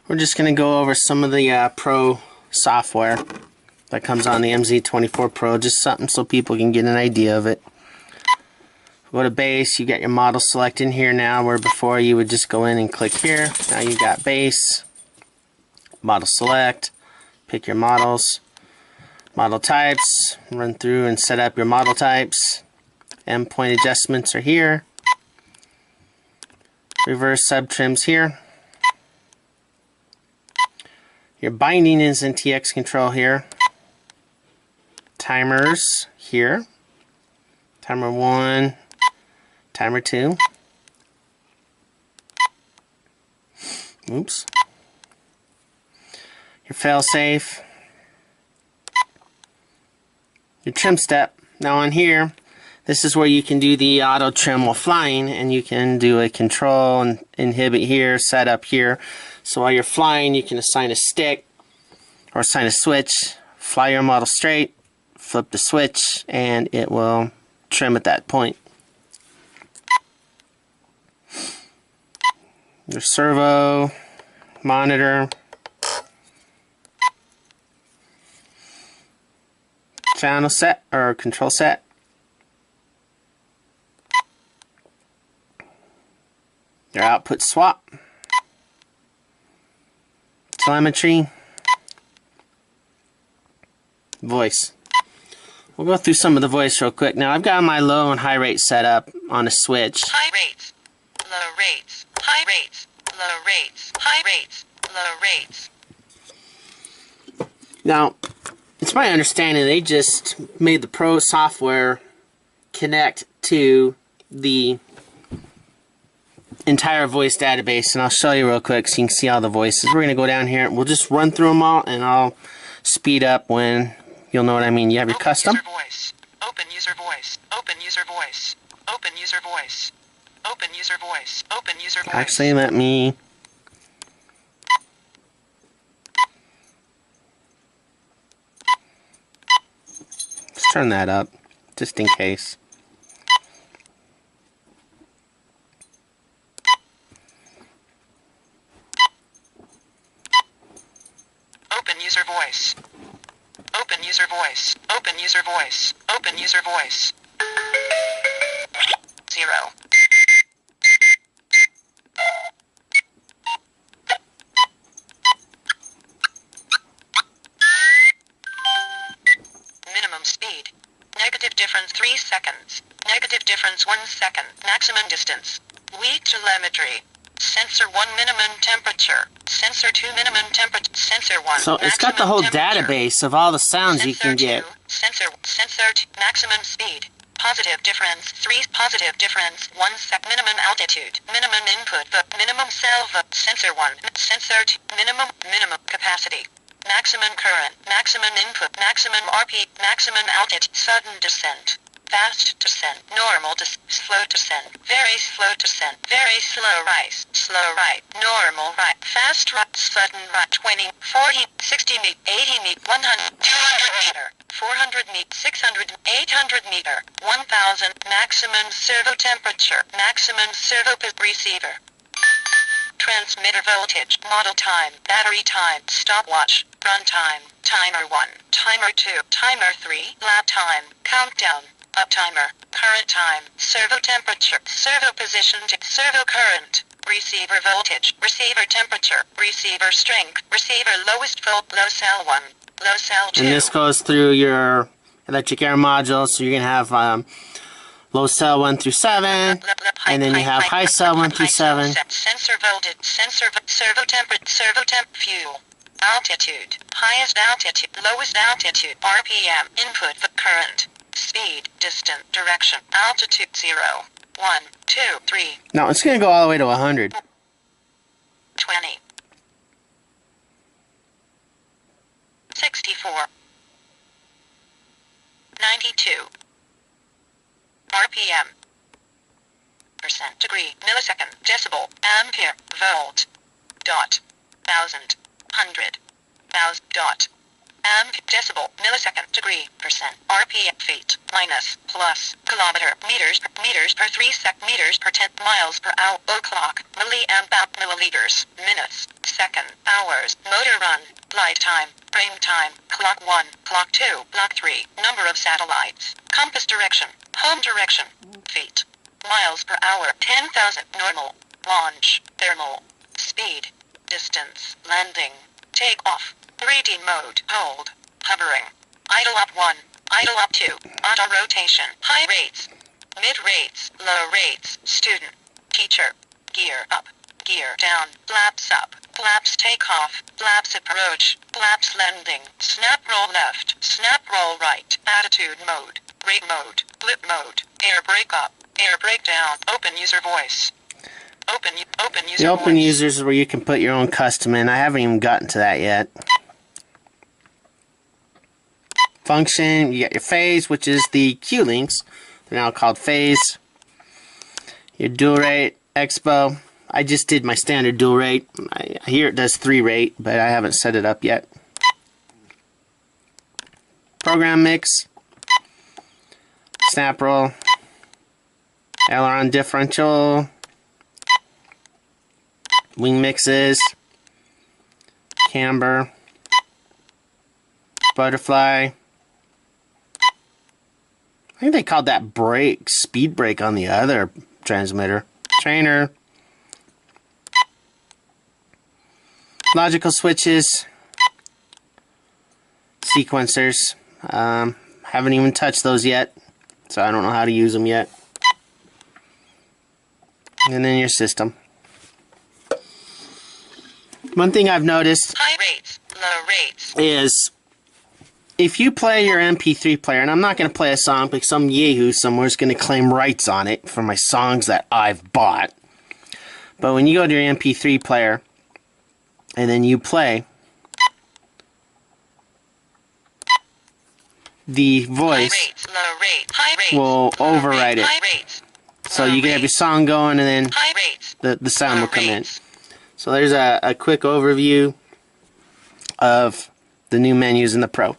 We're just going to go over some of the Pro software that comes on the MZ-24 Pro, just something so people can get an idea of it. Go to base, you got your model select in here now, where before you would just go in and click here. Now you got base, model select, pick your models, model types, run through and set up your model types. Endpoint adjustments are here. Reverse sub trims here. Your binding is in TX control here. Timers here. Timer 1, timer 2. Oops. Your failsafe. Your trim step. Now on here, this is where you can do the auto trim while flying, and you can do a control and inhibit here, set up here. So while you're flying, you can assign a stick or assign a switch, fly your model straight, flip the switch, and it will trim at that point. Your servo, monitor, channel set or control set, your output swap, telemetry, voice. We'll go through some of the voice real quick. Now I've got my low and high rate set up on a switch. High rates, low rates, high rates, low rates, high rates, low rates. Now, it's my understanding they just made the Pro software connect to the entire voice database, and I'll show you real quick so you can see all the voices. We're going to go down here. We'll just run through them all, and I'll speed up when you'll know what I mean. You have your custom. User voice. Open user voice. Open user voice. Open user voice. Open user voice. Open user voice. Actually, let me... Let's turn that up, just in case. Open user voice. Open user voice. Open user voice. Open user voice. 0. Minimum speed. Negative difference 3 seconds. Negative difference 1 second. Maximum distance. Weak telemetry. Sensor 1 minimum temperature. Sensor 2 minimum temperature. Sensor 1. So it's got the whole database of all the sounds you can get. Sensor 2 maximum speed. Positive difference 3 positive difference 1 sec minimum altitude. Minimum input minimum cell sensor 1 sensor 2 minimum capacity. Maximum current, maximum input, maximum RP, maximum altitude, sudden descent, fast descent, normal descent, slow descent, very slow descent, very slow rise, normal rise, fast rise, sudden rise, 20, 40, 60 meter, 80 meter, 100, 200 meter, 400 meter, 600, 800 meter, 1000, maximum servo temperature, maximum servo receiver. Transmitter voltage, model time, battery time, stopwatch, run time, timer 1, timer 2, timer 3, lap time, countdown, up timer, current time, servo temperature, servo position, servo current, receiver voltage, receiver temperature, receiver strength, receiver lowest volt, low cell 1, low cell 2. And this goes through your electric air module, so you're going to have low cell 1 through 7, and then you have high cell 1 through 7. Sensor voltage, servo temperature, fuel, altitude, highest altitude, lowest altitude, RPM, input, current, speed, distance, direction, altitude 0, 1, 2, 3. Now it's going to go all the way to 100. 20, 64, 92. RPM, percent, degree, millisecond, decibel, ampere, volt, dot, thousand, hundred, thousand, dot, ampere, decibel, millisecond, degree, percent, RPM, feet, minus, plus, kilometer, meters per 3 sec, meters per 10, miles per hour, o'clock, milliamp, milliliters, minutes, second, hours, motor run, flight time, frame time, clock 1, clock 2, clock 3, number of satellites, compass direction, home direction, feet, miles per hour, 10,000, normal, launch, thermal, speed, distance, landing, take off, 3D mode, hold, hovering, idle up 1, idle up 2, auto rotation, high rates, mid rates, low rates, student, teacher, gear up, gear down, flaps up, flaps take off, flaps approach, flaps landing, snap roll left, snap roll right, attitude mode, brake mode, flip mode, air brake up, air brake down, open user voice. Open user The open voice. users is where you can put your own custom in. I haven't even gotten to that yet. Function, you got your phase, which is the Q links. They're now called phase. Your dual rate, expo. I just did my standard dual rate. I hear it does 3 rate, but I haven't set it up yet. Program mix. Snap roll. Aileron differential. Wing mixes. Camber. Butterfly. I think they called that brake, speed brake on the other transmitter. Trainer. Logical switches. Sequencers. Haven't even touched those yet, so I don't know how to use them yet. And then your system. One thing I've noticed High rates, low rates. is if you play your MP3 player, and I'm not going to play a song because some yahoo somewhere is going to claim rights on it for my songs that I've bought. But when you go to your MP3 player and then you play, the voice High rates, low rates, high rates, will low override rates, it. high rates, So low you can have your rates, song going and then high rates, the sound low will come in. rates. So there's a quick overview of the new menus in the Pro.